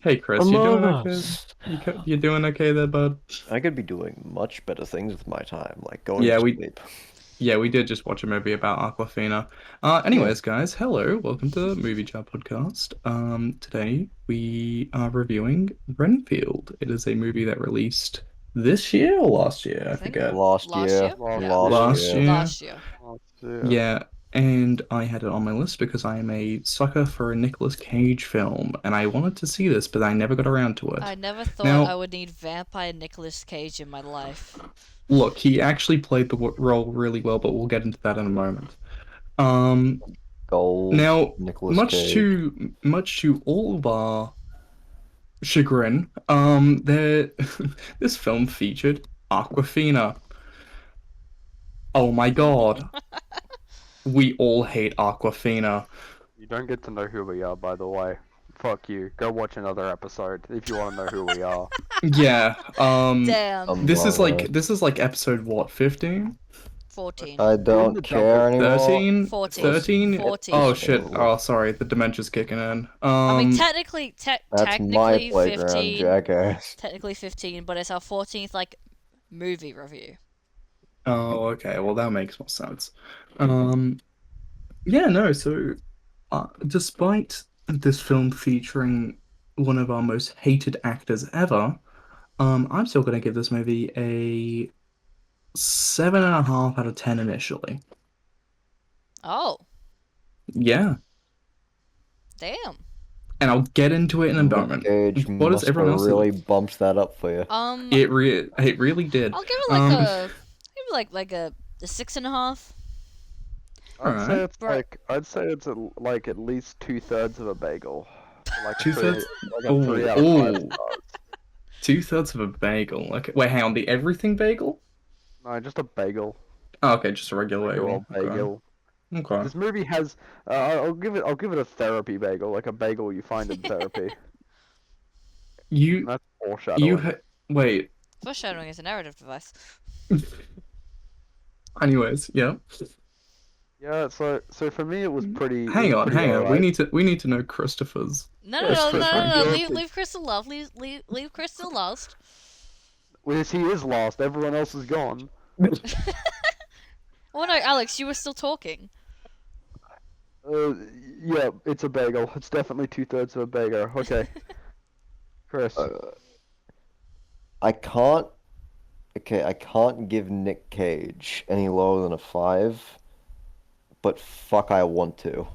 Hey Chris, you doing Among okay? Us. You doing okay there, bud? I could be doing much better things with my time, like going Yeah, to we sleep. yeah we did just watch a movie about Aquafina. Yeah. Anyways, guys, hello, welcome to the MovieJar podcast. Today we are reviewing Renfield. It is a movie that released this year or last year, I I think forget. Last last year. year? Last Yeah, Last year. Last year. year, last year. Last year. yeah, and I had it on my list because I am a sucker for a Nicolas Cage film, and I wanted to see this, but I never got around to it. I never thought I Now, would need vampire Nicolas Cage in my life. look, he actually played the role really well, but we'll get into that in a moment. Um, Gold. Now, Nicolas much Cage. to all of our chagrin, there this film featured Aquafina. Oh my God, we all hate Aquafina. You don't get to know who we are, by the way. Fuck you. Go watch another episode if you want to know who we are. Yeah, Damn. Umbrella. this is like episode what, 15? 14. I You're in don't the care double. anymore. 13? 14. 13? Oh 14. shit. Oh, Oh, sorry, the dementia's kicking in. I mean, technically, that's my technically playground, 15. jackass. Technically 15, but it's our 14th, like, movie review. Oh, okay. Well, that makes more sense. Um, yeah, no, so despite this film featuring one of our most hated actors ever, I'm still gonna give this movie a 7.5 out of 10 initially. Oh, Yeah, damn. and I'll get into it in a Nick moment. Cage What does must have everyone else really think? bumped that up for you. It really did. I'll give it like Um, a, maybe like a 6.5. Alright. I'd say it's like at least 2/3 of a bagel. Like a Two three, thirds. like a Oh, 3 out of 5 oh, stars. 2/3 of a bagel. Okay, wait, hang on. The everything bagel? No, just a bagel. Oh, okay, just a regular Regular bagel. old bagel. Okay. Okay. This movie has. I'll give it a therapy bagel, like a bagel you find in therapy. And You that's you foreshadowing. ha wait. Foreshadowing is a narrative device. Anyways, yeah. Yeah, so for me it was pretty. It Hang was on, pretty hang on. alright. We need to know Christopher's. No, no, Yeah, no, no, Christopher's no, no. rank. Leave Crystal love. Leave Crystal last. Well, he is lost. Everyone else is gone. Oh no, Alex, you were still talking. Uh, yeah, it's a bagel. It's definitely 2/3 of a bagel. Okay, Chris. Uh, I can't. Okay, I can't give Nick Cage any lower than a 5, but fuck, I want to.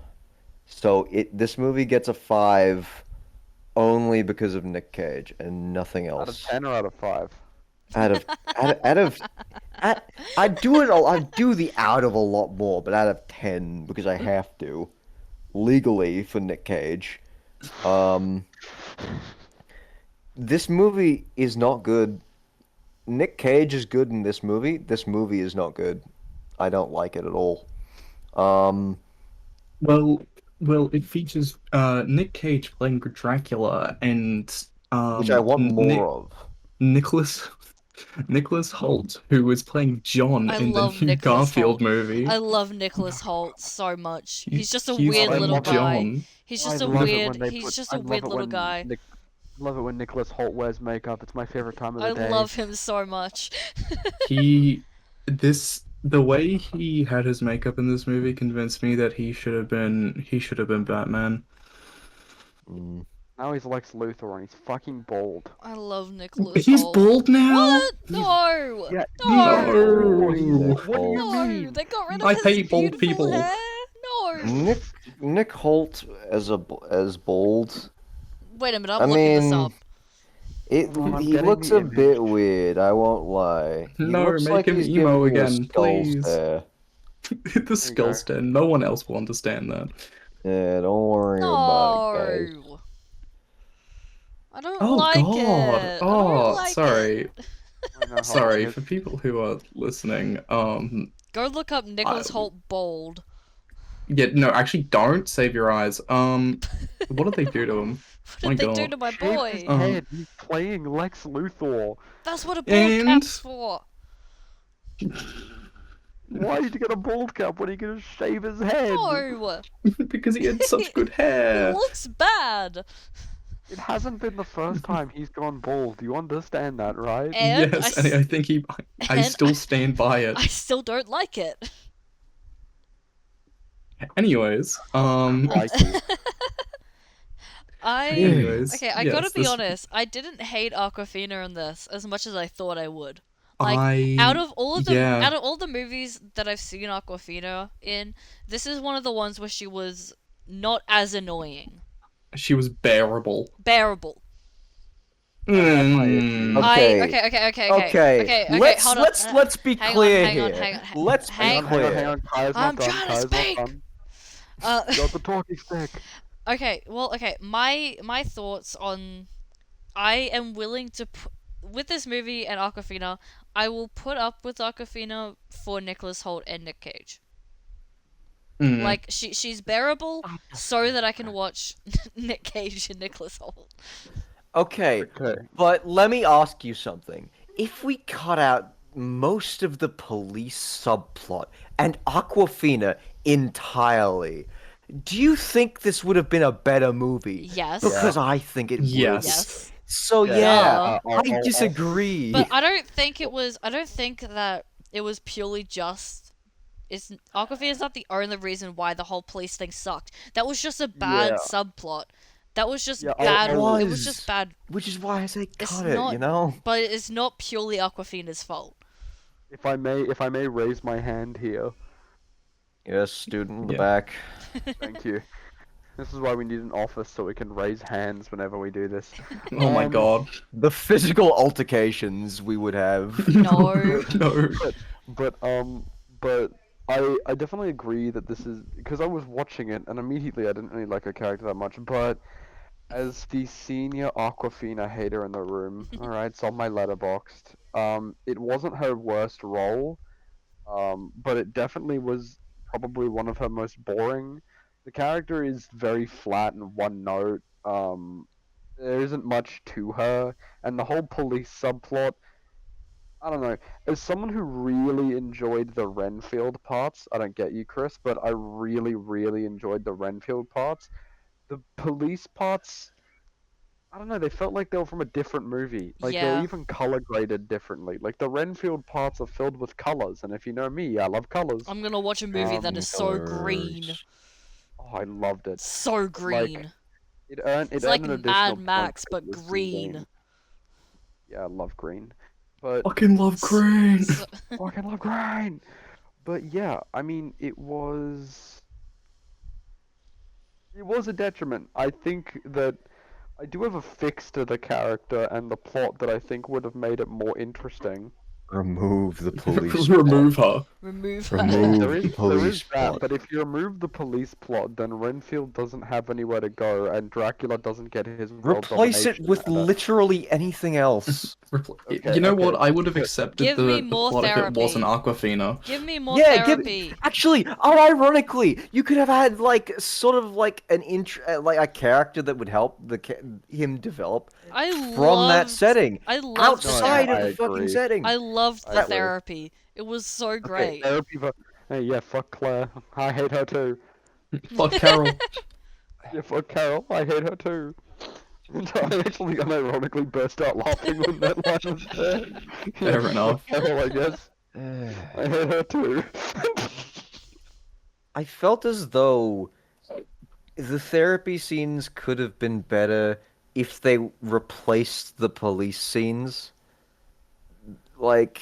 So this movie gets a 5 only because of Nick Cage and nothing Out of else. 10 or out of 5? Out of out of I do it. I do the out of a lot more, but out of 10 because I have to legally for Nick Cage. Um, this movie is not good. Nick Cage is good in this movie. This movie is not good. I don't like it at all. Um, Well, it features Nick Cage playing Dracula and which I want more Nick of. Nicholas Nicholas Holt, who was playing John I in the love new Nicholas Garfield Holt. movie. I love Nicholas Holt so much. He's just a He's weird I playing little love it. guy. John. He's I just a love it weird. when they He's put. just I a love weird it little when guy. Love it when Nicholas Holt wears makeup. It's my favorite time of the I day. love him so much. He the way he had his makeup in this movie convinced me that he should have been Batman. Mm. Now he's Lex Luthor and he's fucking bald. I love Nicholas He's Holt. bald now? What? No. Yeah, No. No. What do you No. mean? They got rid I of his hate bald beautiful people. hair. No. Nick Holt as Bold. Wait a minute. I I'm looking this mean, up. I'm he getting looks the a bit image. weird. I won't lie. He No, looks make like him he's emo giving you a again, skull please. stare. The skull stand. No one else will understand that. Yeah, don't worry about it, guys. No. I don't Oh like God. it. I don't Oh, like sorry. it. I know how Sorry long for people who are listening. Go look up Nicholas Holt bald. Yeah, no, actually don't save your eyes. What did they do to him? What My did they do God. to my Shave boy? his head. He's playing Lex Luthor. That's what a bald And cap's for. Why did you get a bald cap when he can just shave his head? No. because he had such good It hair. looks bad. It hasn't been the first time he's gone bald. You understand that, right? And Yes, and I think I and still stand by it. I still don't like it. Anyways, Crikey. Okay, I gotta yes, be this honest. I didn't hate Aquafina in this as much as I thought I would. Like I yeah, out of all the movies that I've seen Aquafina in, this is one of the ones where she was not as annoying. she was bearable. Bearable. I have my Mm, issues. I Okay. okay. Let's Hold on. let's be Hang on, clear hang on, here. hang on, Let's be hang Hang on, hang clear. on. Kaya's I'm not done. trying to Kaya's not speak. done. Uh, Got the talking stick. okay. My thoughts on I am willing to with this movie and Aquafina, I will put up with Aquafina for Nicholas Hoult and Nick Cage. mm. Like she's bearable so that I can watch Nick Cage and Nicholas Hoult. Okay, Okay. but let me ask you something. If we cut out most of the police subplot and Aquafina entirely, do you think this would have been a better movie? Yes. Because I think it would. Yes. Yes. So Yeah, yeah, Duh. I disagree. But I don't think it was. I don't think that it was purely just. Aquafina is not the only reason why the whole police thing sucked. That was just a bad Yeah. subplot. That was just Yeah, bad. It It was just was. bad. Which is why I say It's cut it, not. you know? But it's not purely Aquafina's fault. If I may raise my hand here. Yes, student in the Yeah. back. Thank you. This is why we need an office so we can raise hands whenever we do this. Oh my god. The physical altercations we would have. No. No. But I definitely agree that this is because I was watching it and immediately I didn't really like her character that much. But as the senior Aquafina hater in the room, all right, it's on my letterboxd. It wasn't her worst role. But it definitely was probably one of her most boring. The character is very flat and one note. There isn't much to her, and the whole police subplot. I don't know. As someone who really enjoyed the Renfield parts, I don't get you, Chris, but I really, really enjoyed the Renfield parts. The police parts, I don't know, they felt like they were from a different movie. Like they were Yeah. even color graded differently. Like the Renfield parts are filled with colors, and if you know me, I love colors. I'm gonna watch a movie that is so green. Colors. Oh, I loved it. So green. It earned It's an like additional Mad point Max, for but this green. game. Yeah, I love green. But Fucking love green. fucking love green. But yeah, I mean, it was a detriment. I think that I do have a fix to the character and the plot that I think would have made it more interesting. Remove the police. Remove her. Remove her. Remove There the is police that, plot. but if you remove the police plot, then Renfield doesn't have anywhere to go, and Dracula doesn't get his world Replace it domination with and literally anything else. You know okay, what? I would have okay. accepted Give me the more plot if it wasn't therapy. Aquafina. Give me more Yeah, therapy. actually, ironically, you could have had like sort of like an like a character that would help him develop from that setting, I loved outside No, of I the fucking agree. setting. I loved I the agree. therapy. It was so Okay, great. therapy for. Hey, yeah, fuck Claire. I hate her too. Fuck Carol. Yeah, fuck Carol. I hate her too. And I actually unironically burst out laughing when that line was there. Fair Yeah, enough. fuck Carol, I guess. I hate her too. I felt as though the therapy scenes could have been better if they replaced the police scenes. Like,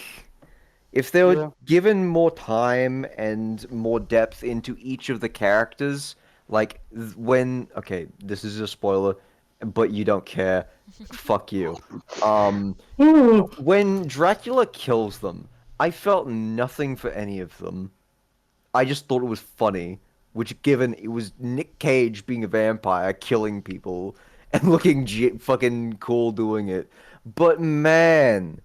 if they were Yeah. given more time and more depth into each of the characters, like when, okay, this is a spoiler, but you don't care. Fuck you. When Dracula kills them, I felt nothing for any of them. I just thought it was funny, which given it was Nick Cage being a vampire, killing people, and looking fucking cool doing it. But man,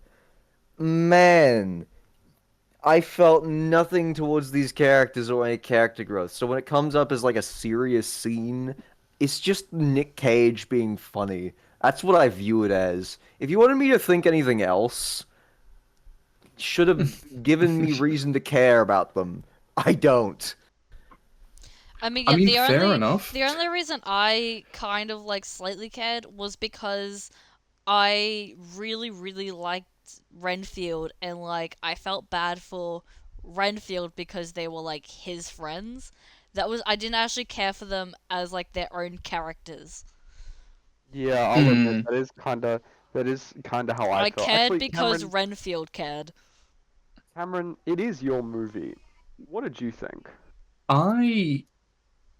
I felt nothing towards these characters or any character growth. So when it comes up as like a serious scene, it's just Nick Cage being funny. That's what I view it as. If you wanted me to think anything else, should have given me reason to care about them. I don't. I mean, I yeah, mean, fair enough. the only reason I kind of like slightly cared was because I really, really liked Renfield, and like I felt bad for Renfield because they were like his friends. I didn't actually care for them as like their own characters. Yeah, I'll admit Hmm. that is kinda how I I felt. cared Actually, because Renfield cared. Cameron, it is your movie. What did you think? I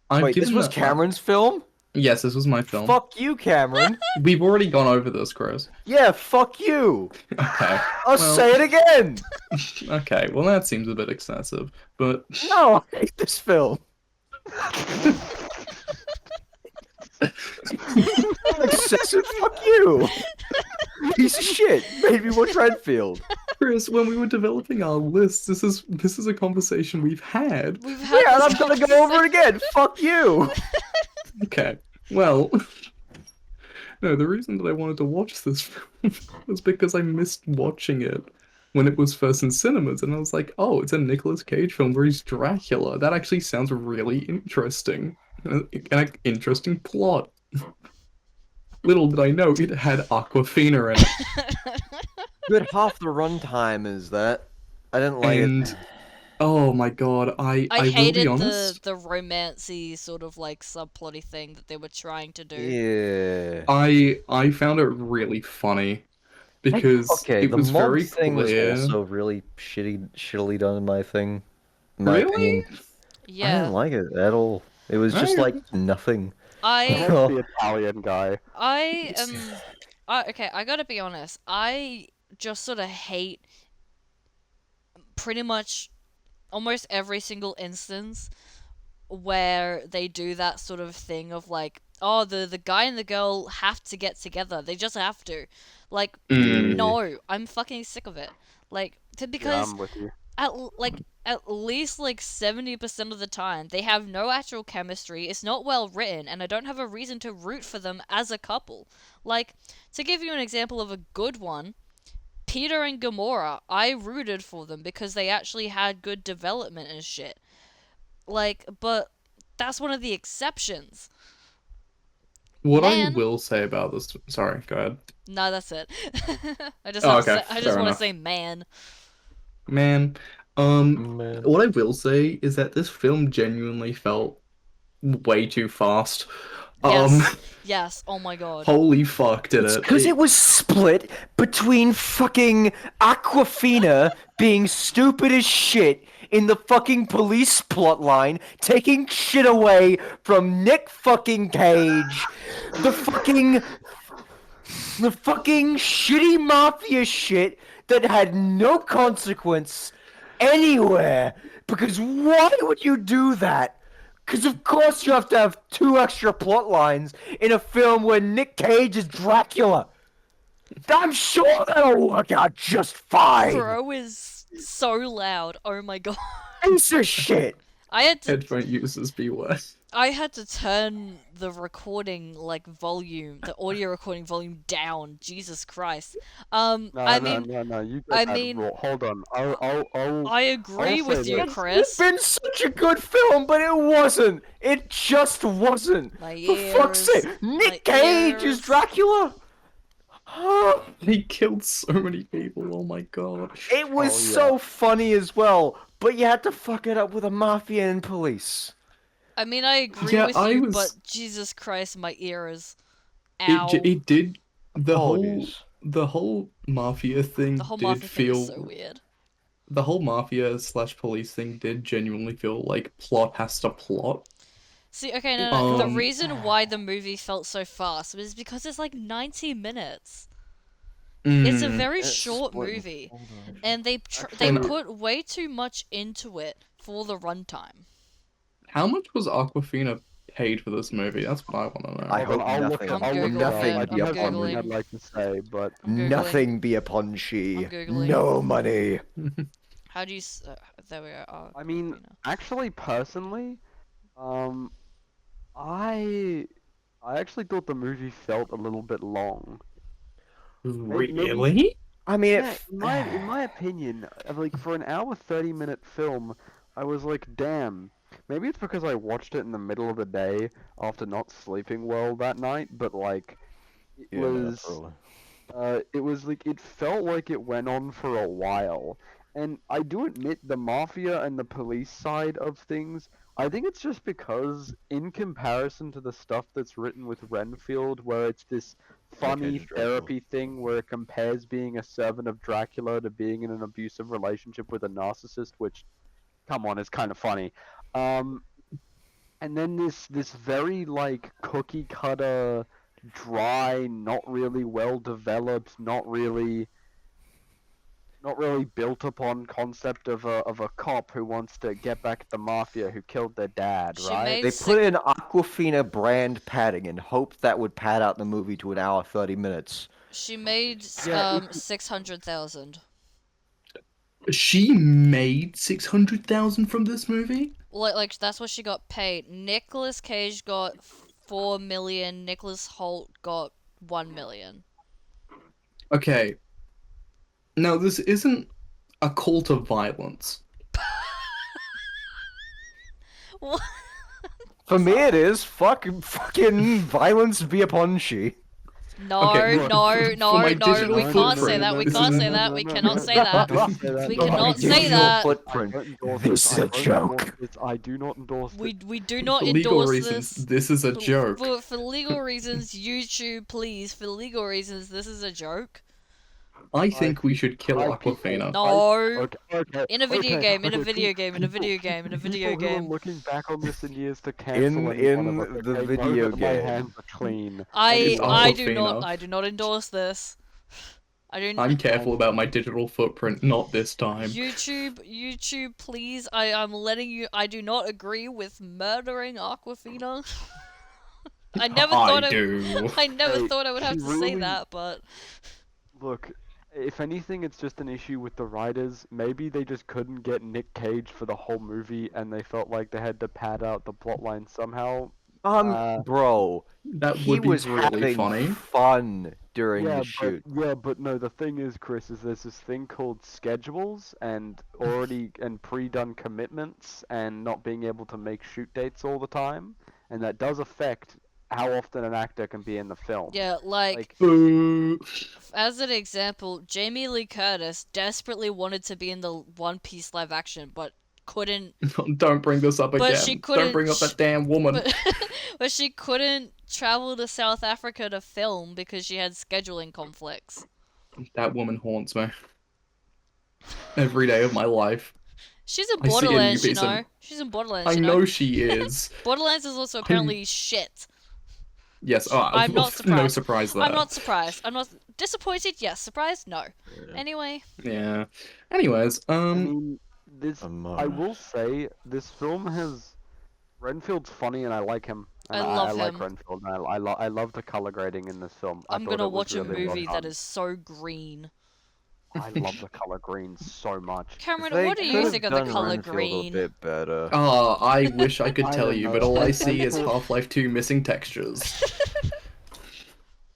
I've Wait, this given was that. Cameron's film? Yes, this was my film. Fuck you, Cameron. We've already gone over this, Chris. Yeah, fuck you. Okay. I'll Well, say it again. okay. Well, that seems a bit excessive, but No, I hate this film. Excessive. Fuck you. Piece of shit. Made me watch Renfield. Chris, when we were developing our list, this is a conversation we've had. We've had Yeah, and this I'm gonna go over it again. Fuck you. Okay. Well, no, the reason that I wanted to watch this film was because I missed watching it when it was first in cinemas, and I was like, oh, it's a Nicolas Cage film where he's Dracula. That actually sounds really interesting. An interesting plot. Little did I know it had Aquafina in it. Good half the runtime is that. I didn't like And it. oh my god, I will be hated honest. the romancy sort of like subplotty thing that they were trying to do. Yeah. I found it really funny because Okay, it the was mom very thing clear. was also really shittily done in my thing. In my Really? opinion. I Yeah, didn't like it at all. It was just like nothing. I I like the Italian guy. I am okay, I gotta be honest. I just sort of hate pretty much almost every single instance where they do that sort of thing of like, oh, the guy and the girl have to get together. They just have to. Like, Mm, no, I'm fucking sick of it. Like, Yeah, because I'm with you. at least like 70% of the time they have no actual chemistry. It's not well written, and I don't have a reason to root for them as a couple. Like, to give you an example of a good one, Peter and Gamora, I rooted for them because they actually had good development and shit. Like, but that's one of the exceptions. what I Man, will say about this, sorry, go ahead. no, that's it. Oh, okay, I just fair want to enough. say man. Man, Man. what I will say is that this film genuinely felt way too fast. Um, Yes, yes. Oh my god. holy fuck, did It's it? because it was split between fucking Aquafina being stupid as shit in the fucking police plotline, taking shit away from Nick fucking Cage, the fucking shitty mafia shit that had no consequence anywhere. Because why would you do that? Because of course you have to have 2 extra plot lines in a film where Nick Cage is Dracula. I'm sure that'll work out just fine. Bro is so loud. Oh my god. Piece of shit. I had to Headphone users beware. I had to turn the recording like volume, the audio recording volume down. Jesus Christ. No, I no, mean, no, no. You I got that mean, wrong. Hold on. I agree I'll with say you, this. It's Chris. been such a good film, but it wasn't. It just wasn't. My For fuck's ears, sake, my Nick Cage is ears. Dracula. He killed so many people, oh my god. It was Oh, yeah. so funny as well, but you had to fuck it up with a mafia and police. I mean, I agree Yeah, with I you, was- but Jesus Christ, my ears. Ow. It did the whole Apologies. the whole mafia thing The whole did mafia thing feel is so weird. the whole mafia slash police thing did genuinely feel like plot has to plot. See, okay, no. The Um, reason why the movie felt so fast was because it's like 90 minutes. Mm. It's a very It's short split in movie, four directions. and they And- put way too much into it for the runtime. How much was Aquafina paid for this movie? That's what I want to know. I Hold on, hope I'll look nothing. it up. I'll I'm look it Googling up. Nothing it. I be do have upon something Googling. I'd like to say, but I'm Googling. Nothing be upon she. I'm Googling. No money. How do you? There we go. Oh, I mean, Aquafina. actually, personally, um, I actually thought the movie felt a little bit long. Really? I mean, Yeah, in my opinion, like for an hour 30-minute film, I was like, damn, maybe it's because I watched it in the middle of the day after not sleeping well that night, but like it Yeah, was naturally. it was like it felt like it went on for a while. And I do admit the mafia and the police side of things, I think it's just because in comparison to the stuff that's written with Renfield, where it's this Nick funny Cage is Dracula. therapy thing where it compares being a servant of Dracula to being in an abusive relationship with a narcissist, which, come on, is kind of funny. Um, and then this very like cookie cutter, dry, not really well developed, not really built upon concept of a cop who wants to get back at the mafia who killed their dad, She right? made They put in Aquafina brand padding and hoped that would pad out the movie to an hour 30 minutes. she made Yeah, 600,000. She made 600,000 from this movie? Like that's what she got paid. Nicolas Cage got 4 million. Nicholas Holt got 1 million. Okay. Now, this isn't a call to violence. What? For me, it is. Fucking violence be upon she. No, Okay, look, no, for no, my no. digital We can't say footprint, that. We this can't is say that. We cannot say that. Don't say that. We For my cannot say digital that. Footprint. I don't endorse This this. is I a don't joke. endorse this. I do not endorse this. We do not for legal endorse reasons, this. this is a joke. For legal reasons, YouTube, please. For legal reasons, this is a joke. I think we should kill Hi, people. Aquafina. No. Okay. In a video game, in a okay, video game, in a video people, game, in a video people who are game. looking back on this in years to cancel any In one of us, the okay, know video that my game. hands are clean. It's I Aquafina. do not endorse this. I don't. I'm careful about my digital footprint, not this time. YouTube, please. I'm letting you. I do not agree with murdering Aquafina. I never thought I do. I never Hey, thought I would have she to say really- that, but Look, if anything, it's just an issue with the writers. Maybe they just couldn't get Nick Cage for the whole movie, and they felt like they had to pad out the plotline somehow. Bro, That he would be was really having funny. fun during Yeah, the shoot. but no, the thing is, Chris, is there's this thing called schedules and pre-done commitments and not being able to make shoot dates all the time, and that does affect how often an actor can be in the film. yeah, like Like, Boo. as an example, Jamie Lee Curtis desperately wanted to be in the One Piece live action, but couldn't. Don't bring this up But again. she couldn't. Don't bring up that damn woman. But she couldn't travel to South Africa to film because she had scheduling conflicts. That woman haunts me. Every day of my life. She's in I see a new Borderlands, you piece know. of- She's in Borderlands, I you know know. she is. Borderlands is also apparently shit. Yes, I'm not no surprised. surprise there. I'm not surprised. I'm not disappointed. Yes, surprised. No. Anyway, Yeah. Anyways, I mean, this. I Amon. will say this film has Renfield's funny, and I like him. And I love like him. Renfield, and I love the color grading in this film. I I'm thought gonna it was watch a really well movie that done. is so green. I love the color green so much. Cameron, They what do you could've think of the done color Renfield green? a bit better. I wish I could I tell don't you, know. but all I see is Renfield- Half-Life 2 missing textures.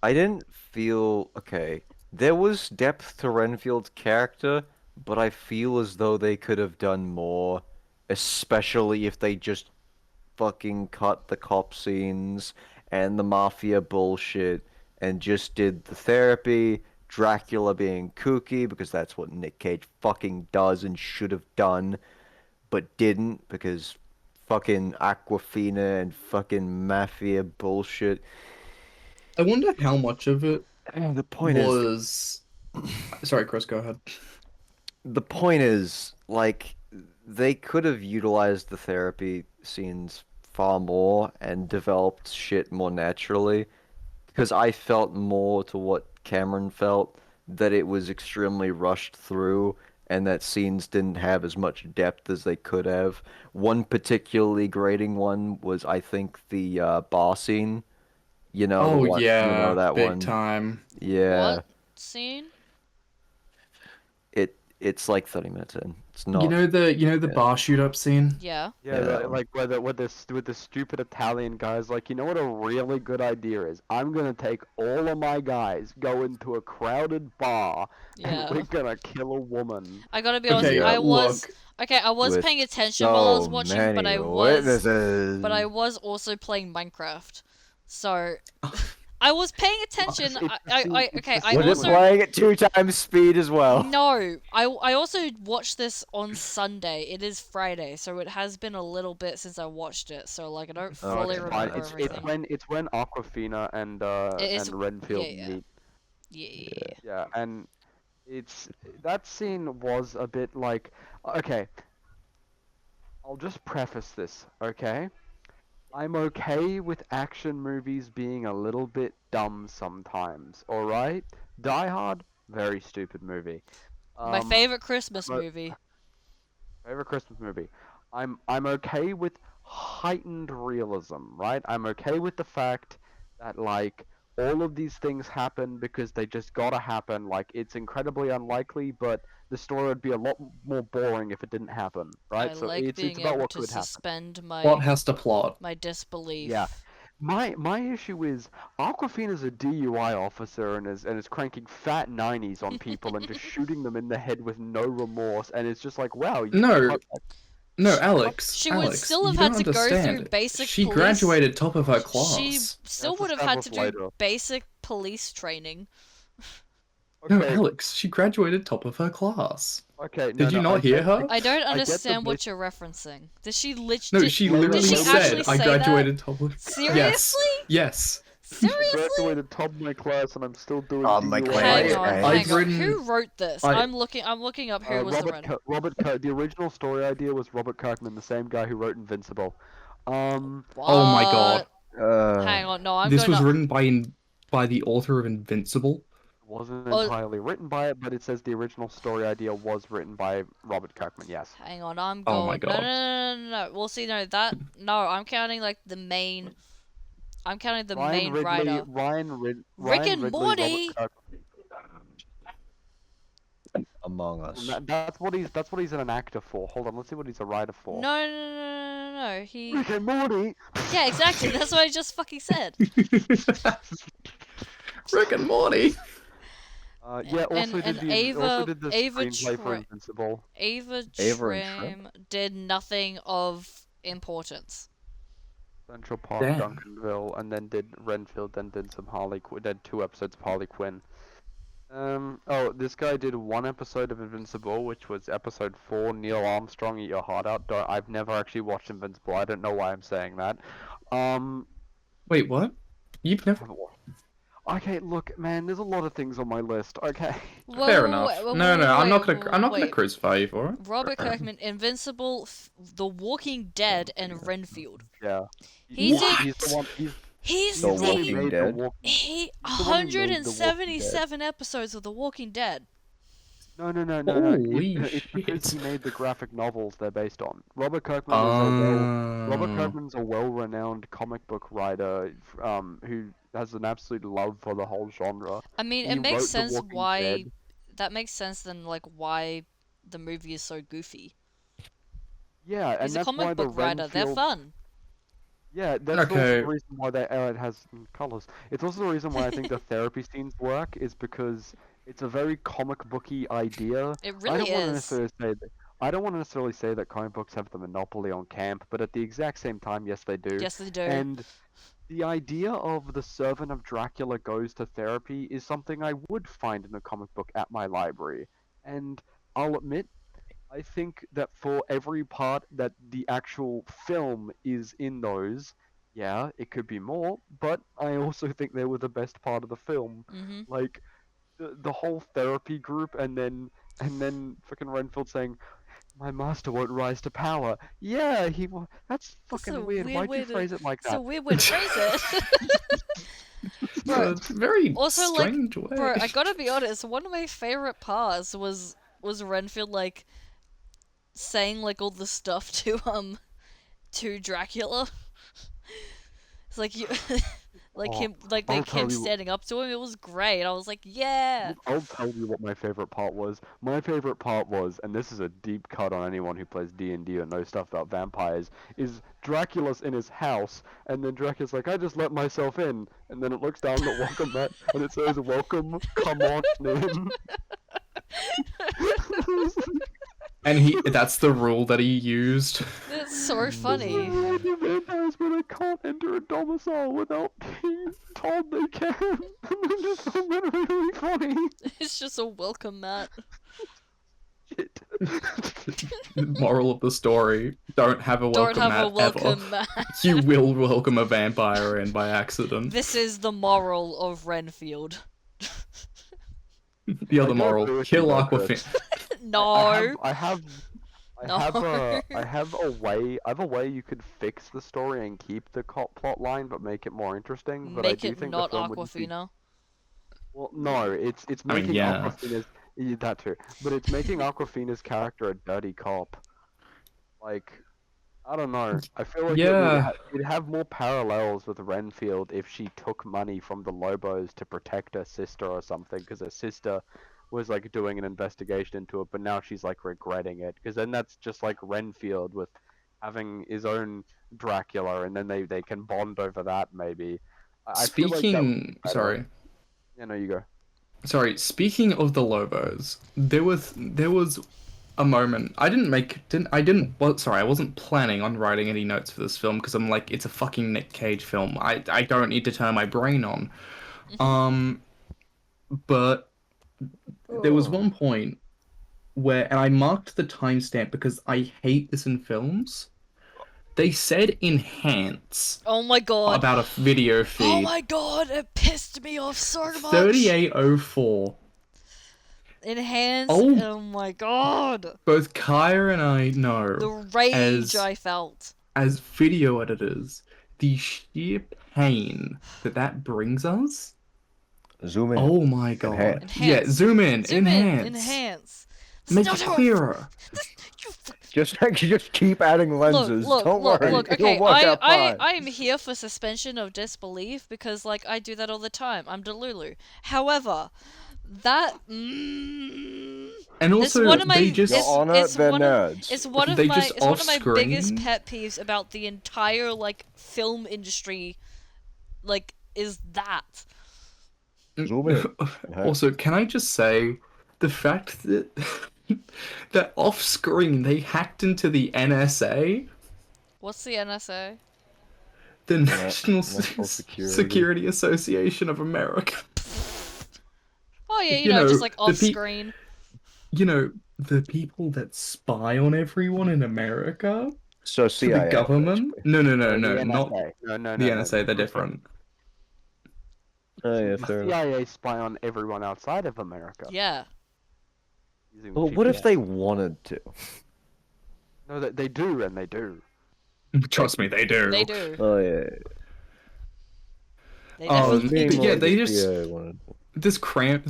I didn't feel okay. There was depth to Renfield's character, but I feel as though they could have done more, especially if they just fucking cut the cop scenes and the mafia bullshit and just did the therapy, Dracula being kooky because that's what Nick Cage fucking does and should have done, but didn't because fucking Aquafina and fucking mafia bullshit. I wonder how much of it The point is, was. Sorry, Chris, go ahead. the point is, like, they could have utilized the therapy scenes far more and developed shit more naturally. Because I felt more to what Cameron felt, that it was extremely rushed through and that scenes didn't have as much depth as they could have. One particularly grating one was, I think, the bar scene. You know, the Oh one, yeah, that big one. time. Yeah. What scene? It's like 30 minutes in. It's You not. know the Yeah. bar shoot up scene? Yeah. Yeah, Yeah. like with the stupid Italian guys, like, you know what a really good idea is? I'm gonna take all of my guys, go into a crowded bar, and we're Yeah. gonna kill a woman. I gotta be honest. Okay, Yeah. look. I was With paying attention while I was so watching, but many I witnesses. was also playing Minecraft. So I was paying attention. It's the scene, it's Okay. the I Was scene it also where playing at 2 times speed as well? no. I also watched this on Sunday. It is Friday, so it has been a little bit since I watched it. So like I don't Oh, fully okay, fine. remember that's It's everything. when Aquafina It's and yeah, Renfield yeah, meet. yeah. Yeah, and it's that scene was a bit like, okay, I'll just preface this, okay? I'm okay with action movies being a little bit dumb sometimes, alright? Die Hard, very stupid movie. My Um, favorite Christmas I'm o- movie. favorite Christmas movie. I'm okay with heightened realism, right? I'm okay with the fact that like all of these things happen because they just gotta happen. Like it's incredibly unlikely, but the story would be a lot more boring if it didn't happen, I right? So like it's being about able what to could happen. suspend Plot has to plot. my Yeah. disbelief. My issue is Aquafina's a DUI officer and is cranking fat 90s on people and just shooting them in the head with no remorse, and it's just like, wow, you No, cut no, Sh- Alex, She would Alex, still have you had don't to go through understand. basic She police. graduated top of her She class. still That's would have had to established do later. basic police training. No, Okay, Alex, she graduated top of her class. okay, Did you not hear her? I don't I get the understand what base. you're referencing. Did she No, did, she Later, did literally she later actually said, "I say that? graduated top of." Yes, Seriously? yes. I Seriously? graduated top of my class and I'm still doing Oh my DUI. Hang class, on, eh? hang I've on. written. Who wrote this? I I'm looking up who was the writer. Robert the original story idea was Robert Kirkman, the same guy who wrote Invincible. Oh my god, What? Hang on, no, I'm this going was to. written by the author of Invincible. Wasn't Oh, entirely written by it, but it says the original story idea was written by Robert Kirkman. Yes. hang on, I'm Oh my going. No, no, god. no, no, no, no. Well, see, no, that. No, I'm counting like the main. I'm counting the main writer. Rick Ryan and Ridley, Robert Morty! Kirkman. Among Us. That's what he's an actor for. Hold on, let's see what he's a writer for. No, no, no, no, no, no. He. Rick and Morty. Yeah, exactly. That's what I just fucking said. Rick and Morty. Yeah. Also And did also did the Ava screenplay for Tra- Invincible. Ava Ava and Trim did nothing of importance. Central Park, Damn. Duncanville, and then did Renfield, then did some Harley Quinn, did 2 episodes of Harley Quinn. Oh, this guy did 1 episode of Invincible, which was episode 4, Neil Armstrong, Eat Your Heart Out. I've never actually watched Invincible, I don't know why I'm saying that. Wait, what? You've never? Okay, look, man, there's a lot of things on my list, okay? Whoa, Fair whoa, enough. wait, whoa, No, whoa, no, I'm not wait, gonna. I'm not gonna wait. crucify you for it. Robert Kirkman, Invincible, The Walking Dead, and Renfield. Yeah. He did. He's the one, He's The the one who Walking made Dead? The Walking... he the one who made The Walking 177 episodes of The Walking Dead. No. Holy It's because shit. he made the graphic novels they're based on. Robert Kirkman is Robert Oh. Kirkman's a well-renowned comic book writer, who has an absolute love for the whole genre. I mean, He it makes wrote The sense Walking why. Dead. That makes sense then, like why the movie is so goofy. Yeah, and He's a that's why comic the book writer. They're Renfield. fun. Yeah, that's also Okay. the reason why it has colors. It's also the reason why I think the therapy scenes work is because it's a very comic booky idea. It I really don't want to is. necessarily say that. I don't want to necessarily say that comic books have the monopoly on camp, but at the exact same time, yes, they do. Yes, they do. And the idea of the servant of Dracula goes to therapy is something I would find in a comic book at my library. And I'll admit, I think that for every part that the actual film is in those, yeah, it could be more, but I also think they were the best part of the film. Mhm. Like the whole therapy group, and then freaking Renfield saying, "My master won't rise to power." Yeah, that's That's fucking a weird. weird Why'd way you to- phrase it like It's a that? weird way to phrase it. Bro, It's a very also, like, strange way. bro, I gotta be honest. One of my favorite parts was Renfield like saying like all the stuff to Dracula. It's like you, Like Oh, him, like I'll him tell you. standing up to him. It was great. I was like, yeah. I'll tell you what my favorite part was. My favorite part was, and this is a deep cut on anyone who plays D&D or knows stuff about vampires, is Dracula's in his house, and then Dracula's like, I just let myself in, and then it looks down the welcome mat, and it says, welcome, come on in. And that's the rule that he used. It's so There's funny. a rule in vampires where they can't enter a domicile without being told they can. And I just found that really funny. It's just a welcome mat. Shit. Moral of the story: don't have a Don't welcome have a mat welcome ever. mat. You will welcome a vampire in by accident. This is the moral of Renfield. The other I do moral: agree with kill you though, Chris. Aquafina. No. I have No. I have a way you could fix the story and keep the plot line but make it more interesting. But I Make do it think not the film would just be... Aquafina. Well, no, it's I mean, making yeah. Aquafina's that too, but it's making Aquafina's character a dirty cop. Like, I don't know. I feel like Yeah. it'd have more parallels with Renfield if she took money from the Lobos to protect her sister or something, because her sister was like doing an investigation into it, but now she's like regretting it, because then that's just like Renfield with having his own Dracula, and then they can bond over that maybe. I feel like that would be better. Sorry. Yeah, no, you go. Sorry, speaking of the Lobos, there was a moment. I wasn't planning on writing any notes for this film because I'm like, it's a fucking Nick Cage film. I don't need to turn my brain on. But there was one point where, and I marked the timestamp because I hate this in films. They said enhance Oh my god. about a video Oh feed. my god, it pissed me off so much. 3804. Enhance. Oh. Oh my god. Both Kaya and I know The rage as I felt. video editors, the sheer pain that brings us. Zoom in. Oh my god. Enhance. Yeah, Enhance. zoom in, Zoom enhance. in, enhance. Make Stop it doing- clearer. Just keep adding lenses. Don't worry. Look, It'll okay, work out fine. I am here for suspension of disbelief because, like, I do that all the time. I'm Delulu. However, that... And it's also, one of my... they just... Your Honor, it's they're one of, nerds. it's one of They my, just it's one of my biggest off-screen- pet peeves about the entire, like, film industry, like, is that. Zoom in. Also, can I just say, the fact that that off-screen they hacked into the NSA, What's the NSA? the National National Security Association of America. Oh yeah, you You know, know, just like the off screen. You know, the people that spy on everyone in America So for CIA. the government. basically. No, The not NSA. No, the no, NSA. They're different. Oh yeah, The fair enough. CIA spy on everyone outside of America. Yeah. Using Well, what if GPS. they wanted to? No, they do, and they do. Trust me, they do. They do. Oh yeah. They Oh, definitely but do. yeah, they the just- CIA wanted. This crime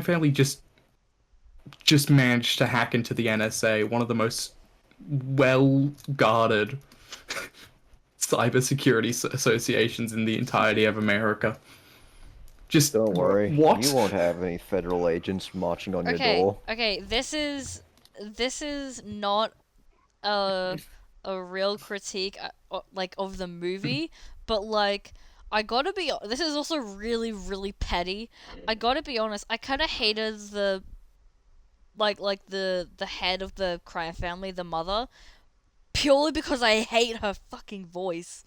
family just managed to hack into the NSA, one of the most well guarded cybersecurity associations in the entirety of America. Just Don't worry. What? You won't have any federal agents marching on your Okay, door. okay, this is not a real critique like of the movie, but like I gotta be. This is also really really petty. I gotta be honest. I kind of hated the the head of the crime family, the mother, purely because I hate her fucking voice.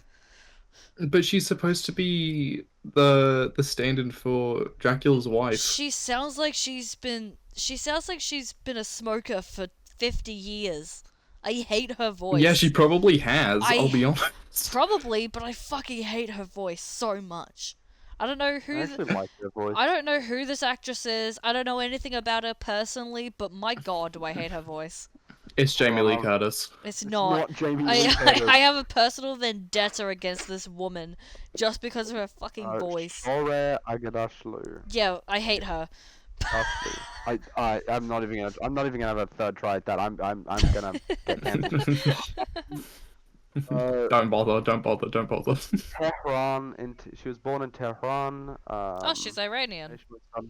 But she's supposed to be the stand-in for Dracula's wife. She sounds like she's been a smoker for 50 years. I hate her voice. Yeah, she probably has. I'll be honest. Probably, but I fucking hate her voice so much. I don't know I who actually like their voice. I don't know who this actress is. I don't know anything about her personally, but my god, do I hate her voice. It's Jamie Lee Curtis. It's It's not. not Jamie Lee Curtis. I have a personal vendetta against this woman just because of her fucking voice. Sorry, Agadashlu. Yeah, I hate her. I'm not even gonna have a third try at that. I'm gonna get cancelled. Don't bother, don't bother, don't bother. Tehran, she was born in Tehran. Oh, she's Iranian. she was,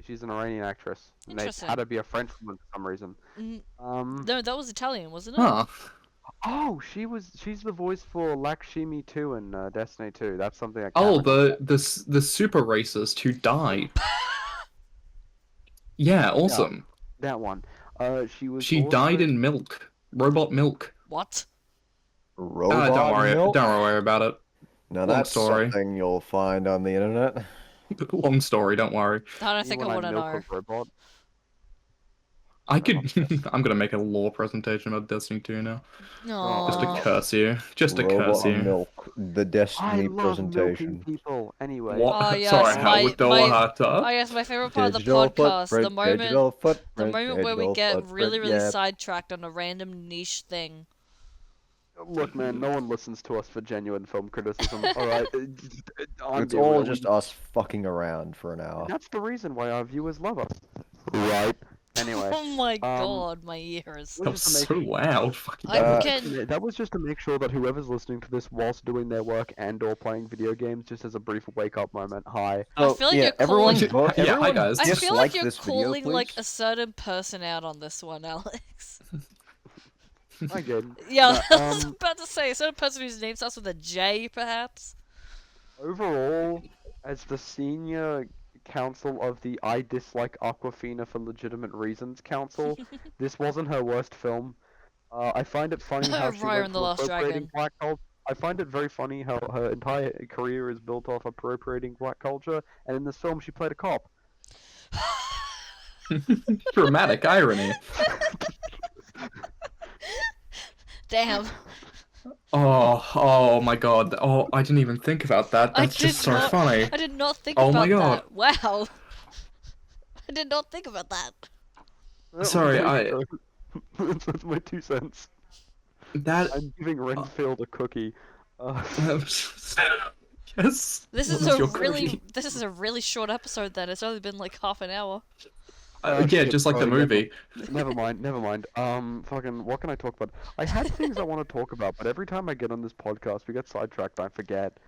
she's an Iranian actress, and they Interesting. had to be a French woman for some reason. No, that was Italian, wasn't it? Huh. Oh, she's the voice for Lakshmi 2 in Destiny 2. That's something I can't Oh, remember. the super racist who died. Yeah, awesome. That one. She was She also... died in milk. Robot milk. What? Robot Don't worry, milk? don't worry about it. Now Long that's story. something you'll find on the internet. Long story, don't worry. I don't think I When want to milk know. a robot. I could. I'm gonna make a lore presentation about Destiny 2 now. Just to No. curse you. Just to curse Robot you. milk, the I Destiny love milking presentation. people. Anyway. What? Oh, yes, Sorry, how my- would do my- I have to? Oh yes, my favorite part of the Digital podcast, footprint, digital the footprint, moment where we digital get footprint, really, really yeah. sidetracked on a random niche thing. Look, man, no one listens to us for genuine film criticism. Alright, It's all just us fucking around for an hour. That's the reason why our viewers love us. Right. Anyway. Oh my god, my ears. That was so loud. Fucking I hell. can. That was just to make sure that whoever's listening to this whilst doing their work and/or playing video games, just as a brief wake-up moment. Hi. I feel like yeah, you're everyone, calling. vote, Yeah, hi, everyone guys. I feel dislike like you're this video, calling like please. a certain person out on this one, Alex. Hi, good. Yeah, No, I was about to say a certain person whose name starts with a J, perhaps. Overall, as the senior counsel of the I Dislike Aquafina for Legitimate Reasons Council, this wasn't her worst film. I find it funny how she Raya went and the from Last appropriating Dragon. black culture. I find it very funny how her entire career is built off appropriating black culture, and in this film she played a cop. Dramatic irony. Damn. Oh my god. Oh, I didn't even think about that. I That's just did so not- funny. I did not think Oh about my God. that. Wow. I did not think about that. Sorry, That's my 2 cents. That. I'm giving Renfield a cookie. Yes. This What is was a your really cookie? this is a really short episode then. It's only been like half an hour. Yeah, shit, just like the sorry, movie. Never mind. Fucking, what can I talk about? I had things I want to talk about, but every time I get on this podcast, we get sidetracked. I forget.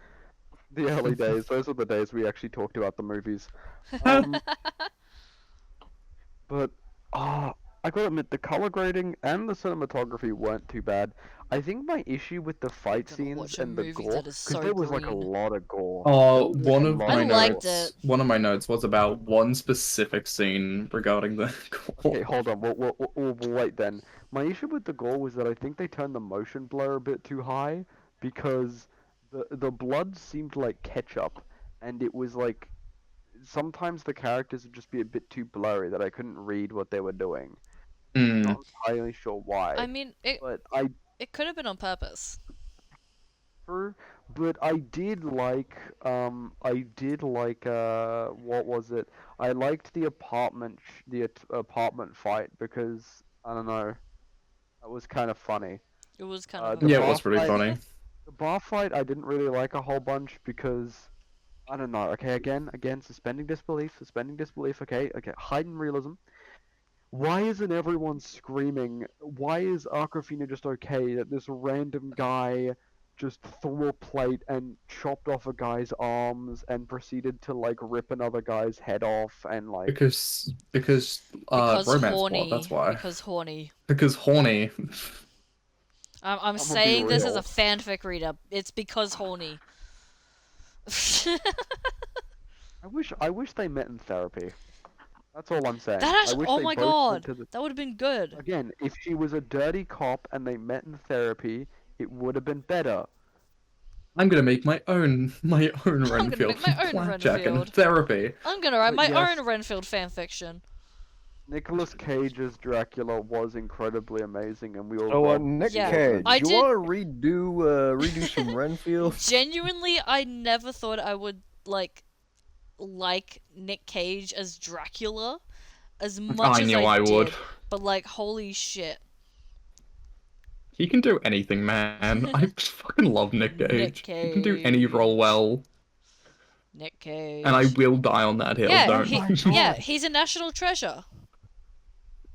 The early days, those are the days we actually talked about the movies. But, I gotta admit, the color grading and the cinematography weren't too bad. I think my issue with the fight Gonna scenes watch a and the movie gore, that is so there was like a green. lot of gore. Oh, There was one a of lot my I liked notes. it. One of my notes was about one specific scene regarding the. Okay, hold on. We'll wait then. My issue with the gore was that I think they turned the motion blur a bit too high because the blood seemed like ketchup, and it was like sometimes the characters would just be a bit too blurry that I couldn't read what they were doing. Mm. Not entirely sure why, I mean, but it could have been on purpose. but I did like what was it? I liked the apartment fight because I don't know, that was kind of funny. It was kind of. The Yeah, it bar was pretty fight- funny. The bar fight I didn't really like a whole bunch because I don't know. Okay, again, suspending disbelief. Okay, heightened realism. Why isn't everyone screaming? Why is Aquafina just okay that this random guy just threw a plate and chopped off a guy's arms and proceeded to like rip another guy's head off and like Because Because romance horny. plot. That's why. Because horny. Because horny. I'm gonna be saying this as real. a fanfic reader. It's because horny. I wish they met in therapy. That's all I'm saying. That I actually, wish oh they my both went god, to the- that would have been good. Again, if she was a dirty cop and they met in therapy, it would have been better. I'm gonna make my own gonna Renfield make my own blackjack and Renfield. therapy. I'm gonna write But my yes. own Renfield fanfiction. Nicolas Cage's Dracula was incredibly amazing, and we all. So, loved Nick Yeah, Cage, I you did- want to redo some Renfield? Genuinely, I never thought I would like Nick Cage as Dracula as much I as knew I I did. would. But like, holy shit, He can do anything, man. I fucking love Nick Cage. He can do any role well, Nick Cage. and I will die on that hill. yeah, Don't. yeah, he's a national treasure.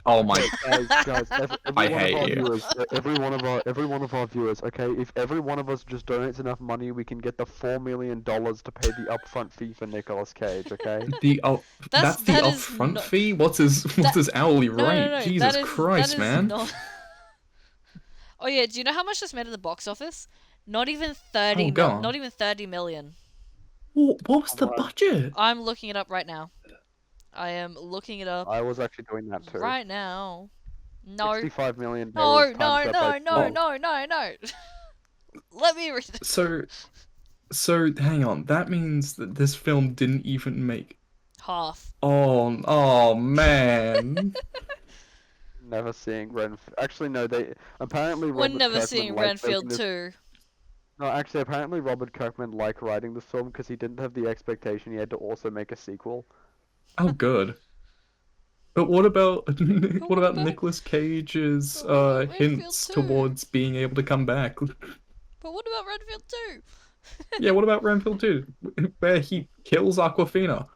Oh my! Guys, I every one of hate our you. viewers, every one of our viewers, okay, if every one of us just donates enough money, we can get the $4 million to pay the upfront fee for Nicolas Cage, okay? That's the that is upfront not fee. What's that. his hourly No, no, rate? no. Jesus That Christ, is man! not. Oh yeah, do you know how much this made at the box office? Not even Oh, 30 go mil. on. Not even 30 million. What was the Alright. budget? I'm looking it up right now. I am looking it up I was actually doing that too. right now. No, $65 million times no, that by no, no, 12. no, no, no. Let me read it. So hang on. That means that this film didn't even make. Half. Oh man. Never seeing Renfield. Actually, no, they apparently We're Robert never Kirkman seeing liked making Renfield this. 2. No, actually, apparently Robert Kirkman liked writing this film because he didn't have the expectation he had to also make a sequel. Oh, good. But what about But what what about about Nicolas Cage's what about Renfield hints 2? towards being able to come back? But what about Renfield 2? Yeah, what about Renfield 2? Where he kills Aquafina.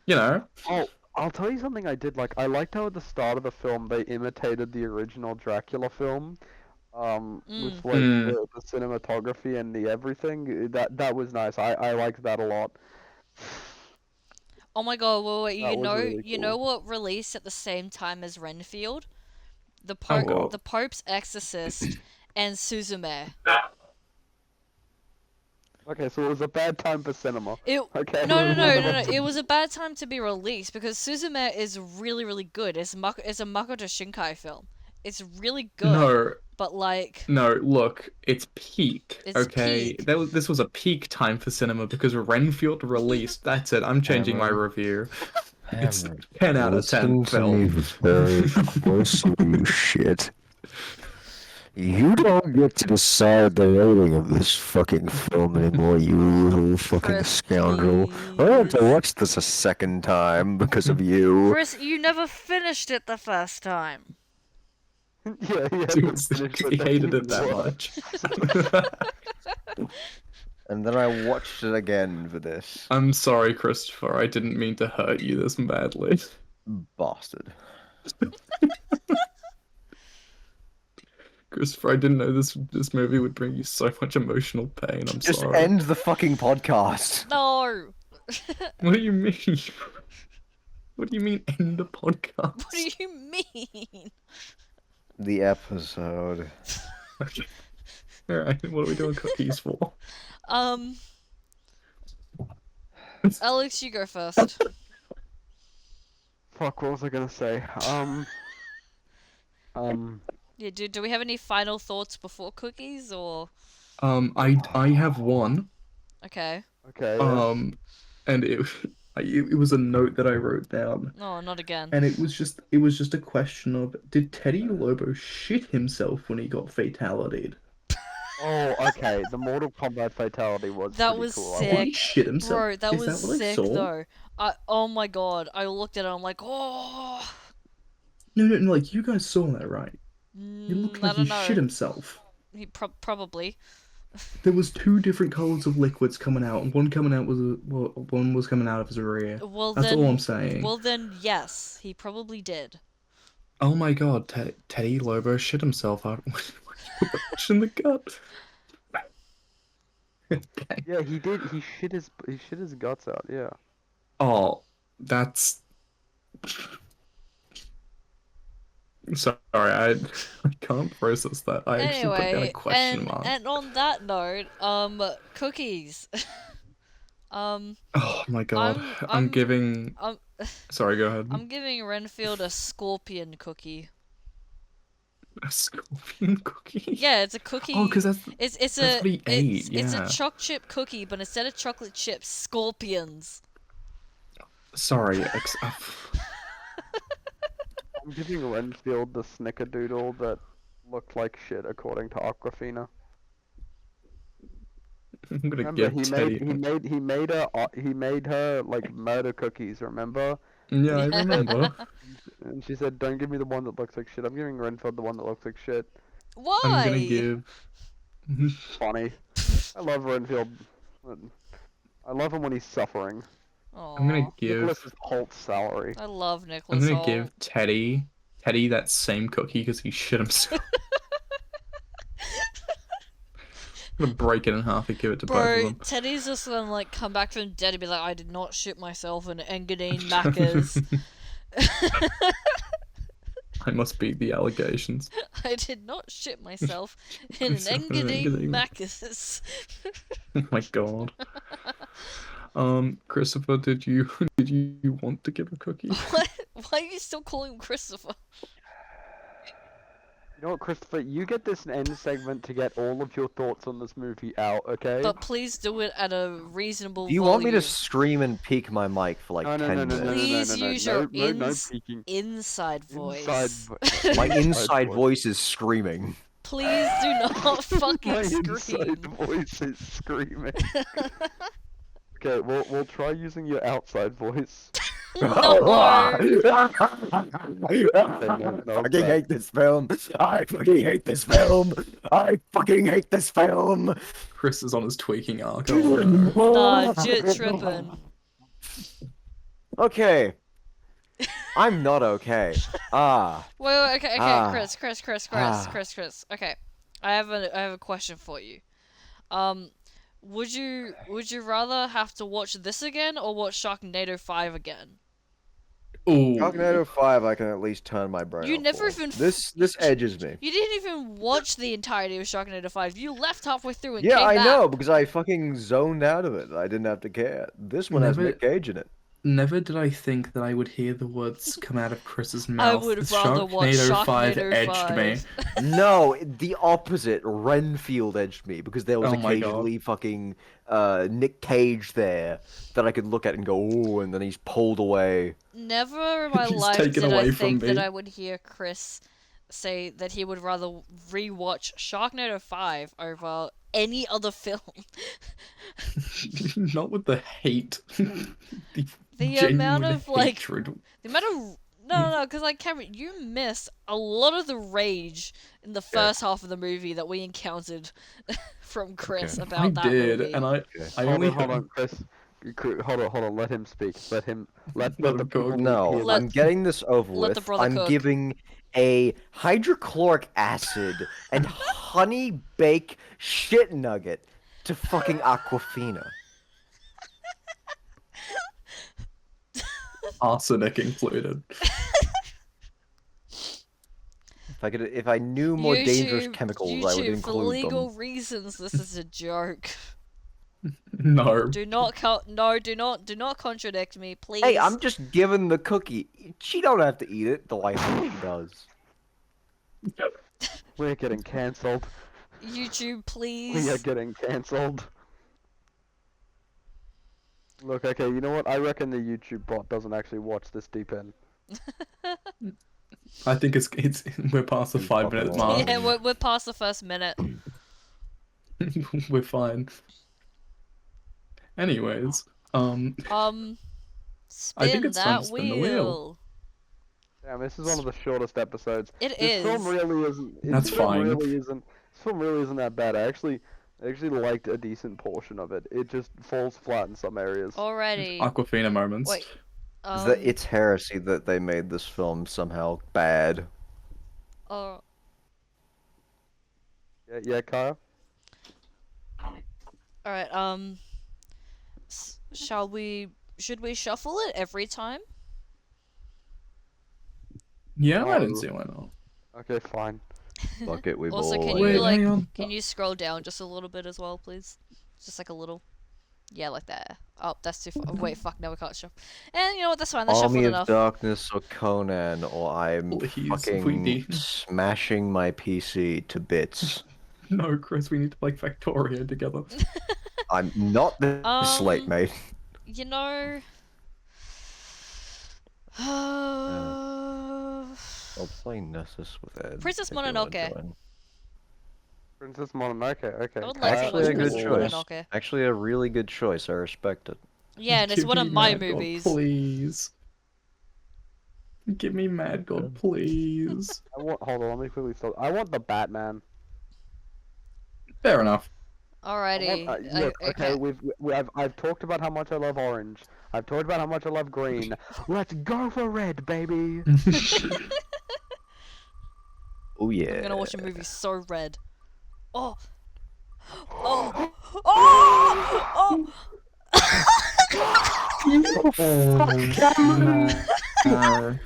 You know? Oh, I'll tell you something I did like. I liked how at the start of the film they imitated the original Dracula film, with like Mm. the cinematography and the everything. That was nice. I liked that a lot. Oh my god, wait, That was really you know cool. what released at the same time as Renfield? Oh god. The Pope's Exorcist and Suzume. Okay, so it was a bad time for cinema. It Okay. no. It was a bad time to be released because Suzume is really, really good. It's a Makoto Shinkai film. It's really good, No, but like no, look, it's peak, it's okay? peak. This was a peak time for cinema because Renfield released. That's it. I'm changing my Cameron. review. It's Cameron, 10 out of 10 listen to me film. very closely, you shit. You don't get to decide the rating of this fucking film anymore, you little fucking Chris, scoundrel. I had to please. watch this a second time because of you. Chris, you never finished it the first time. Yeah, he had He to was- finish he the hated next it that one. much. And then I watched it again for this. I'm sorry, Christopher. I didn't mean to hurt you this badly. Bastard. Christopher, I didn't know this movie would bring you so much emotional pain. I'm Just sorry. end the fucking podcast. No. What do you mean? What do you mean end the podcast? What do you mean? The episode. Okay. Alright, what are we doing cookies for? Alex, you go first. Fuck, what was I gonna say? Yeah, do we have any final thoughts before cookies or I have one. okay? Okay, yeah. And it was a note that I wrote down. No, not again. And it was just a question of, did Teddy Lobo shit himself when he got fatalityed? Oh, okay. The Mortal Kombat fatality was That pretty was cool. I sick. Did he shit himself? Bro, that Is was that what I sick saw? though. Oh my god, I looked at it, I'm like, oh. No, like you guys saw that, right? It looked I like he don't know. shit himself. He probably. There was two different colors of liquids coming out, and one coming out one was coming out of his rear. Well That's then, all I'm saying. Well then, yes, he probably did. Oh my god, Teddy Lobo shit himself out in the gut. Okay. Yeah, he did. He shit his guts out. Yeah. Oh, that's. Sorry, I can't process that. I actually put down a Anyway, question mark. and on that note, cookies. Oh my god, I'm giving. I'm Sorry, go ahead. I'm giving Renfield a scorpion cookie. A scorpion cookie? Yeah, it's a cookie. Oh, because that's It's that's what he ate. it's a Yeah. choc chip cookie, but instead of chocolate chips, scorpions. Sorry. I'm giving Renfield the snickerdoodle that looked like shit, according to Aquafina. I'm gonna Remember, give Teddy. he made her like murder cookies. Remember? Yeah, I remember. And she said, "Don't give me the one that looks like shit. I'm giving Renfield the one that looks like shit." Why? I'm gonna give. Funny. I love Renfield. I love him when he's suffering. I'm gonna Aw. give Nicholas's Holt's salary. I love I'm Nicholas gonna Hoult. give Teddy that same cookie because he shit himself. I'm gonna break it in half and give it to both of Bro, them. Teddy's just gonna like come back from dead and be like, I did not shit myself in Engadine Macca's. I must beat the allegations. I did not shit myself in an Myself in an Engadine Engadine Macca's. Oh my god. Christopher, did you want to give a cookie? What? Why are you still calling him Christopher? You know what, Christopher? You get this end segment to get all of your thoughts on this movie out, okay? But please do it at a reasonable Do you volume. want me to scream and peak my mic for like No, 10 minutes? Please use your no peeking. inside voice. My inside voice is screaming. Please do not My fucking scream. inside voice is screaming. Okay, we'll try using your outside voice. No. I fucking hate this film. I fucking hate this film. I fucking hate this film. Chris is on his tweaking arc. Nah, jit tripping. Okay. I'm not okay. Wait, okay, Ah. Chris. Okay, I have a question for you. Would you rather have to watch this again or watch Sharknado 5 again? Ooh. Sharknado 5, I can at least turn my brain You off never for. even This edges me. You didn't even watch the entirety of Sharknado 5. You left halfway through and Yeah, came I back. know, because I fucking zoned out of it. I didn't have to care. This one has Never- Nick Cage in it. Never did I think that I would hear the words come out of Chris's mouth. would rather watch Sharknado edged me. 5. No, the opposite. Renfield edged me because there was Oh my God. occasionally fucking Nick Cage there that I could look at and go, ooh, and then he's pulled away. Never in my He's life taken did I away from think that me. I would hear Chris say that he would rather rewatch Sharknado 5 over any other film. Not with the hate. The amount genuine of, like, hatred. The amount of no, because like Cameron, you missed a lot of the rage in the first half of the movie that we encountered from Chris Okay. about I that did, movie. and I Hold only on, hold on, Chris. Hold on, let him speak. Let Let the him people cook. No, Let- I'm getting this over let the with. brother I'm cook. giving a hydrochloric acid and honey bake shit nugget to fucking Aquafina. arsenic included. If I knew more dangerous YouTube- chemicals, YouTube, I would for include legal them. reasons, this is a joke. No. Do not do not contradict me, please. Hey, I'm just giving the cookie. She don't have to eat it, though I think she does. We're getting cancelled. YouTube, please. We are getting cancelled. Look, okay, you know what? I reckon the YouTube bot doesn't actually watch this deep in. I think it's we're past the 5 minute mark. Yeah, we're past the first minute. We're fine. Anyways, Spin I think it's time that to spin the wheel. Damn, this is one of the shortest episodes. It This film is. really isn't. That's fine. This film really isn't that bad. I actually liked a decent portion of it. It just falls flat in some areas. Already. Aquafina moments. Wait. It's heresy that they made this film somehow bad. Oh. Yeah, Kyle. Alright, should we shuffle it every time? Yeah, I didn't No. see why not. Okay, fine. Fuck it, we've Also, all can Wait, you like hang on. can you scroll down just a little bit as well, please? Just like a little. Yeah, like that. Oh, that's too far. Oh, wait, fuck, now we can't shuffle. And you know what? That's fine. That's Army shuffled of enough. Darkness or Conan, or I'm Please, we fucking need- smashing my PC to bits. No, Chris, we need to play Factorio together. I'm not this late, mate. You know. I'll play Nessus with Ed. Princess if you wanna Mononoke. join. Princess Mononoke. Okay. I would like to Actually, watch a good Princess choice. Mononoke. Actually, a really good choice. I respect it. Yeah, and it's Give one of me my Mad God, movies. please. Give me Mad God, please. Hold on, let me quickly stop. I want the Batman. Fair enough. Alrighty. Yes, okay. Okay. I've talked about how much I love orange. I've talked about how much I love green. Let's go for red, baby. Oh I'm gonna yeah. watch a movie so red. Oh. Oh. Oh. Oh, no.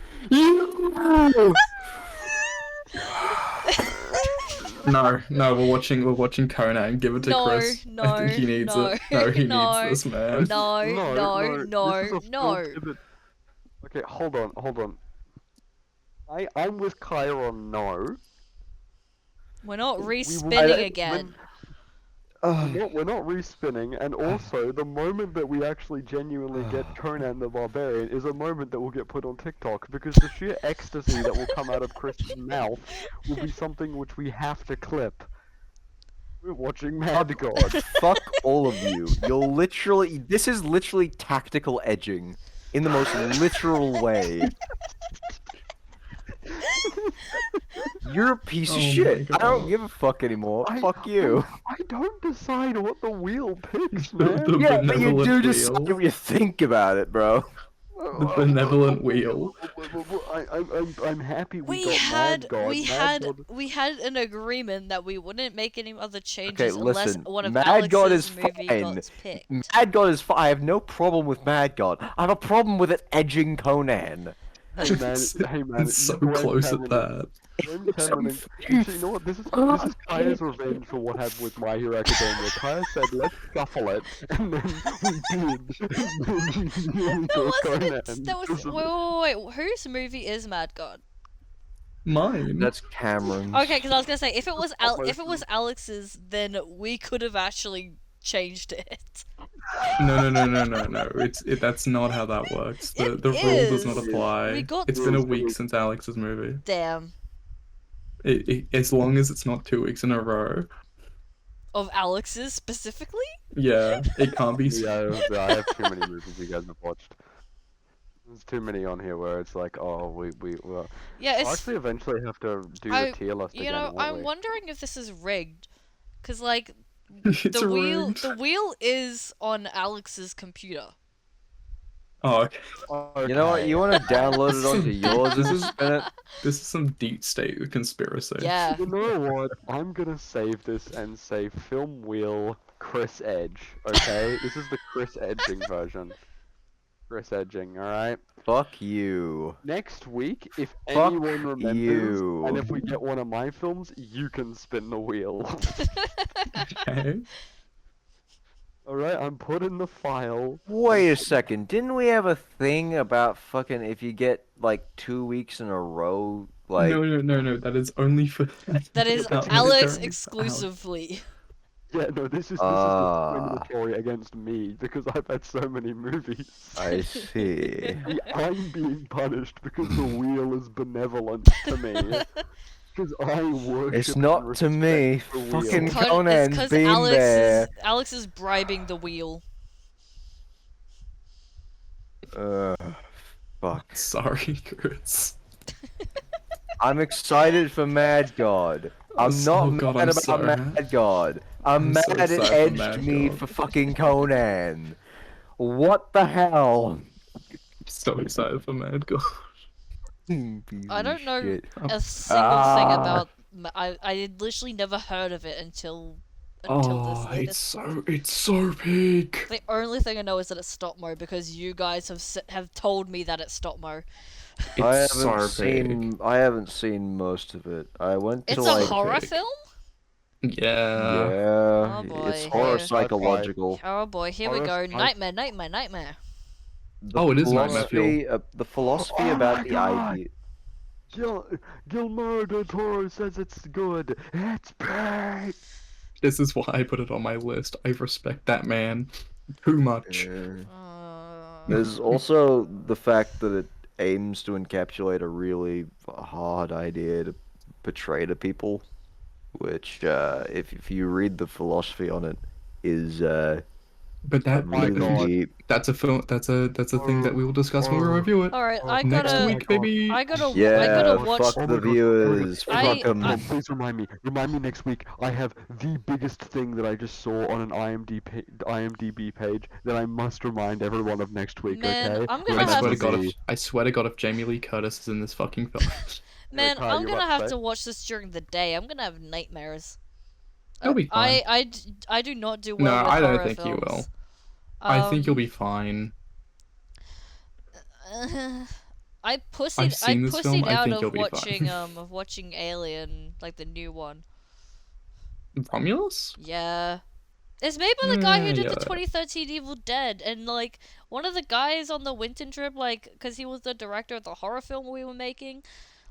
No. No, we're watching Conan. Give it to No, Chris. I think no, he needs no, it. No, he needs no, this, man. no, No, no, no. This is no, a no. filter that. Okay, hold on. I'm with Kyra on no. We're not We will. respinning I- again. We're not respinning, and also the moment that we actually genuinely get Conan the Barbarian is a moment that will get put on TikTok because the sheer ecstasy that will come out of Chris's mouth will be something which we have to clip. We're watching Mad God. Fuck all of you. This is literally tactical edging in the most literal way. You're a piece of Oh my shit. I don't God. give a fuck anymore. I- Fuck you. I don't decide what the wheel picks, The man. Yeah, but you benevolent do decide wheel. when you think about it, bro. The benevolent wheel. I'm happy we We got had Mad God. we Mad had God. we had an agreement that we wouldn't make any other Okay, changes unless listen. one of Mad God Alex's is movie fine. got picked. Mad God is fine. I have no problem with Mad God. I have a problem with it edging Conan. Hey man, It's so Gwen close at Cameron- that. Gwen It's Cameron and- Actually, you know what? This is Kaya's revenge for what happened with My Hero Academia. Kaya said, "Let's shuffle it," and then we did. That wasn't it. That was wait. Whose movie is Mad God? Mine. That's Cameron's. Okay, because I was gonna say if it was Alex's, then we could have actually changed it. No. That's not how that works. The It rule does not is. apply. We got It's been a week since Alex's movie. Damn. As long as it's not 2 weeks in a row. Of Alex's specifically? Yeah, it can't be. Yeah, I have too many movies you guys have watched. There's too many on here where it's like, oh, well, Yeah, I'll it's. actually eventually have to do I- the tier list You again, know, won't I'm we? wondering if this is rigged, cause like It's the wheel, rigged. the wheel is on Alex's computer. Oh, okay. You know what? You want to download it onto yours and spin it? This is some deep state conspiracy. Yeah. You know what? I'm gonna save this and say film wheel Chris Edge. Okay, this is the Chris Edging version. Chris Edging, all right. Fuck you. Next week, if Fuck anyone remembers, you. and if we get one of my films, you can spin the wheel. Okay. All right, I'm putting the file. Wait a second. Didn't we have a thing about fucking if you get like 2 weeks in a row, like No. That is only for. That is Alex Alex Alex. exclusively. Yeah, no, this is Ah. discriminatory against me because I've had so many movies. I see. I'm being punished because the wheel is benevolent to me. Because I worship. It's and not to me. respect the wheel. Fucking It's Conan's because been there. Alex is bribing the wheel. Fuck. Sorry, Chris. I'm excited for Mad God. I'm Oh, not God, mad I'm about so Mad God. I'm I'm mad so it sad for edged Mad me God. for fucking Conan. What the hell? So excited for Mad God. Piece I of don't know shit. a single thing Ah. about. I had literally never heard of it until Oh, this. it's so big. The only thing I know is that it's stop mo because you guys have told me that it's stop mo. It's so big. I haven't seen most of it. I went to It's like a horror big. film. Yeah. yeah, Oh boy, it's horror here. psychological. Oh boy, here we Horror go. sci- Nightmare. Oh, it is Nightmare philosophy, the philosophy Oh about my the God. idea. Guillermo del Toro says it's good. It's big. This is why I put it on my list. I respect that man too much. There's also the fact that it aims to encapsulate a really hard idea to portray to people, which, if you read the philosophy on it, is But that my God. that's a film. That's a thing that we will discuss when we Oh, review it. All right, I Next gotta. week, baby. I gotta. I Yeah, gotta watch. fuck Oh the my God, oh my God, viewers. oh my I- Fuck God, them. I- please remind me. Remind me next week. I have the biggest thing that I just saw on an IMDb page that I must remind everyone of next week. Man, Okay? I'm gonna I have- swear to God, Remember me. I swear to God, if Jamie Lee Curtis is in this fucking film, Man, Kyle, I'm you gonna about to have say? to watch this during the day. I'm gonna have nightmares. you'll be fine. I do not do No, well with I don't horror think you films. will. I think you'll Um, be fine. I pussied. I've seen this film, I out think of you'll be watching fine. of watching Alien, like the new one. Romulus? Yeah. It's made by the guy who did the Yeah. 2013 Evil Dead, and like one of the guys on the Winton trip, like, cause he was the director of the horror film we were making,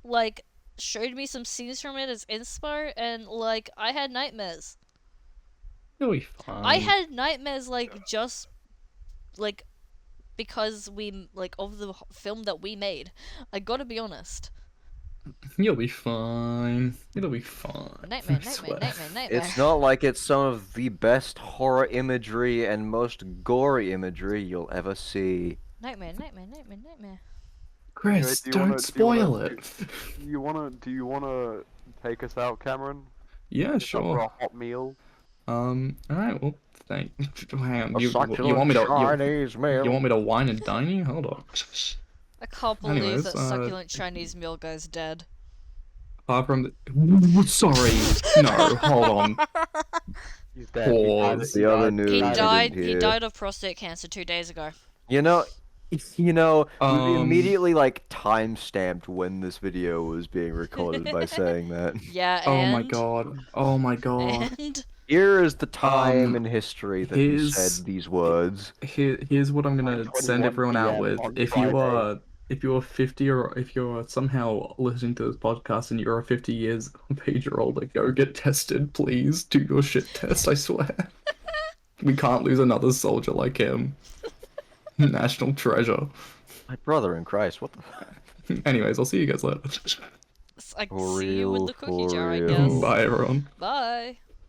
like, showed me some scenes from it as inspo, and like I had nightmares. You'll be fine. I had nightmares like just like because we like of the film that we made. I gotta be honest. You'll be fine. It'll be fine. Nightmare, I nightmare, swear. nightmare, nightmare. It's not like it's some of the best horror imagery and most gory imagery you'll ever see. Nightmare, nightmare, nightmare, nightmare. Chris, do you don't wanna- spoil do you it. Do you wanna take us out, Cameron? Yeah, Just up for sure. a hot meal. Alright, well, thank. Hang on. A You succulent want me to Chinese meal. you want me to wine and dine you? Hold on. I can't believe Anyways, that succulent Chinese meal guy's dead. Apart from the... Sorry. No, hold on. He's dead. He died- Pause. he The other died- news He I died. didn't He hear. died of prostate cancer 2 days ago. You know, we Um, immediately like time-stamped when this video was being recorded by saying that. Yeah, Oh and my god. Oh my god. and Here is the time Um, in history that he here's- said these words. Here's what I'm gonna send 21 everyone out PM with. on If you are 50 or if you're somehow listening to this podcast and you're a 50 years of age-older, go get tested, please. Do your shit test, I swear. We can't lose another soldier like him. National treasure. My brother in Christ, what the Anyways, I'll see you guys later. I For see you with real, the cookie for jar, I real. guess. Bye, everyone. Bye.